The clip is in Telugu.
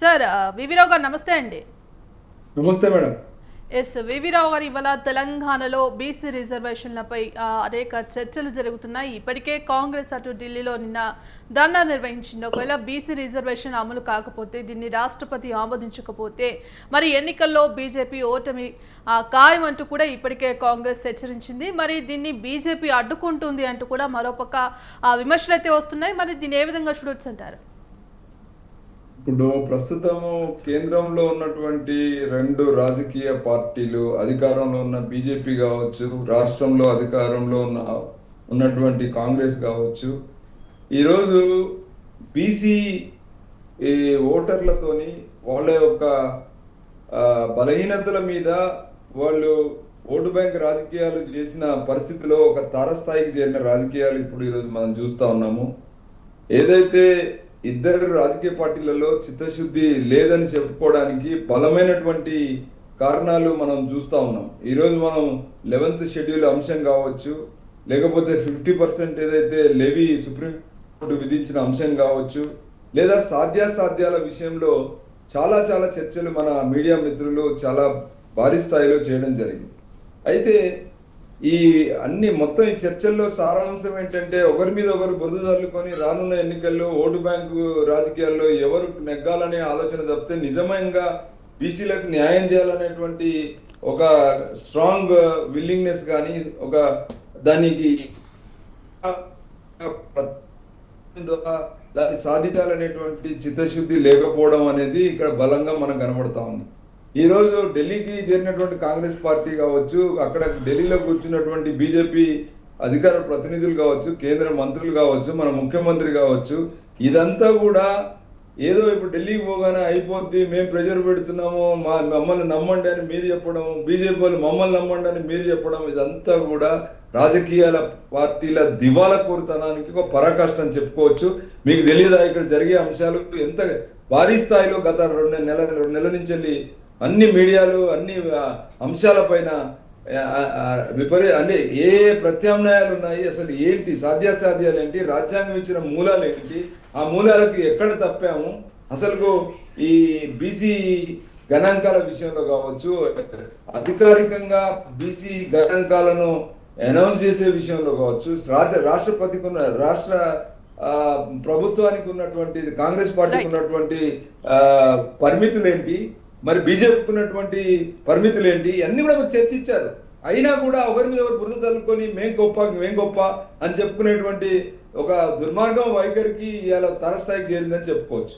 సార్ వివిరావు గారు నమస్తే అండి. నమస్తే మేడం. ఎస్ వివిరావు గారు, ఇవాళ తెలంగాణలో బీసీ రిజర్వేషన్లపై అనేక చర్చలు జరుగుతున్నాయి. ఇప్పటికే కాంగ్రెస్ అటు ఢిల్లీలో నిన్న ధర్నా నిర్వహించింది. ఒకవేళ బీసీ రిజర్వేషన్ అమలు కాకపోతే, దీన్ని రాష్ట్రపతి ఆమోదించకపోతే మరి ఎన్నికల్లో బీజేపీ ఓటమి ఖాయమంటూ కూడా ఇప్పటికే కాంగ్రెస్ హెచ్చరించింది. మరి దీన్ని బీజేపీ అడ్డుకుంటుంది అంటూ కూడా మరోపక్క విమర్శలు అయితే వస్తున్నాయి. మరి దీన్ని ఏ విధంగా చూడొచ్చు అంటారు? ఇప్పుడు ప్రస్తుతము కేంద్రంలో ఉన్నటువంటి రెండు రాజకీయ పార్టీలు, అధికారంలో ఉన్న బీజేపీ కావచ్చు, రాష్ట్రంలో అధికారంలో ఉన్నటువంటి కాంగ్రెస్ కావచ్చు, ఈరోజు బీసీ ఓటర్లతోని వాళ్ళ యొక్క బలహీనతల మీద వాళ్ళు ఓటు బ్యాంక్ రాజకీయాలు చేసిన పరిస్థితిలో ఒక తారస్థాయికి చేరిన రాజకీయాలు ఇప్పుడు ఈరోజు మనం చూస్తా ఉన్నాము. ఏదైతే ఇద్దరు రాజకీయ పార్టీలలో చిత్తశుద్ధి లేదని చెప్పుకోవడానికి బలమైనటువంటి కారణాలు మనం చూస్తా ఉన్నాం. ఈరోజు మనం 11th షెడ్యూల్ అంశం కావచ్చు, లేకపోతే 50% ఏదైతే లెవీ సుప్రీంకోర్టు విధించిన అంశం కావచ్చు, లేదా సాధ్యాసాధ్యాల విషయంలో చాలా చాలా చర్చలు మన మీడియా మిత్రులు చాలా భారీ స్థాయిలో చేయడం జరిగింది. అయితే ఈ అన్ని మొత్తం ఈ చర్చల్లో సారాంశం ఏంటంటే, ఒకరి మీద ఒకరు బురద చల్లుకొని రానున్న ఎన్నికల్లో ఓటు బ్యాంకు రాజకీయాల్లో ఎవరు నెగ్గాలనే ఆలోచన తప్పితే నిజంగా బీసీలకు న్యాయం చేయాలనేటువంటి ఒక స్ట్రాంగ్ విల్లింగ్నెస్ కానీ, ఒక దానికి దాన్ని సాధించాలనేటువంటి చిత్తశుద్ధి లేకపోవడం అనేది ఇక్కడ బలంగా మనకు కనబడతా ఉంది. ఈ రోజు ఢిల్లీకి చేరినటువంటి కాంగ్రెస్ పార్టీ కావచ్చు, అక్కడ ఢిల్లీలో కూర్చున్నటువంటి బీజేపీ అధికార ప్రతినిధులు కావచ్చు, కేంద్ర మంత్రులు కావచ్చు, మన ముఖ్యమంత్రి కావచ్చు, ఇదంతా కూడా ఏదో ఇప్పుడు ఢిల్లీకి పోగానే అయిపోద్ది, మేము ప్రెజర్ పెడుతున్నాము, మమ్మల్ని నమ్మండి అని మీరు చెప్పడం, బీజేపీ వాళ్ళు మమ్మల్ని నమ్మండి అని మీరు చెప్పడం, ఇదంతా కూడా రాజకీయాల పార్టీల దివాలా కోరుతనానికి ఒక పరాకాష్ట అని చెప్పుకోవచ్చు. మీకు తెలియదా ఇక్కడ జరిగే అంశాలు ఎంత భారీ స్థాయిలో గత 2 నెలల నుంచి వెళ్ళి అన్ని మీడియాలు అన్ని అంశాలపైన అంటే ఏ ప్రత్యామ్నాయాలు ఉన్నాయి, అసలు ఏంటి సాధ్యాసాధ్యాలు ఏంటి, రాజ్యాంగం ఇచ్చిన మూలాలు ఏంటి, ఆ మూలాలకు ఎక్కడ తప్పాము, అసలు ఈ బీసీ గణాంకాల విషయంలో కావచ్చు, అధికారికంగా బీసీ గణాంకాలను అనౌన్స్ చేసే విషయంలో కావచ్చు, రాష్ట్రపతికి ఉన్న రాష్ట్ర ప్రభుత్వానికి ఉన్నటువంటి కాంగ్రెస్ పార్టీకి ఉన్నటువంటి పరిమితులు ఏంటి, మరి బీజేపీకి ఉన్నటువంటి పరిమితులు ఏంటి, అన్ని కూడా చర్చించారు. అయినా కూడా ఒకరి మీద ఒకరు బురద తల్లుకొని మేం గొప్ప అని చెప్పుకునేటువంటి ఒక దుర్మార్గం వైఖరికి ఇవాళ తరస్థాయికి చేరిందని చెప్పుకోవచ్చు.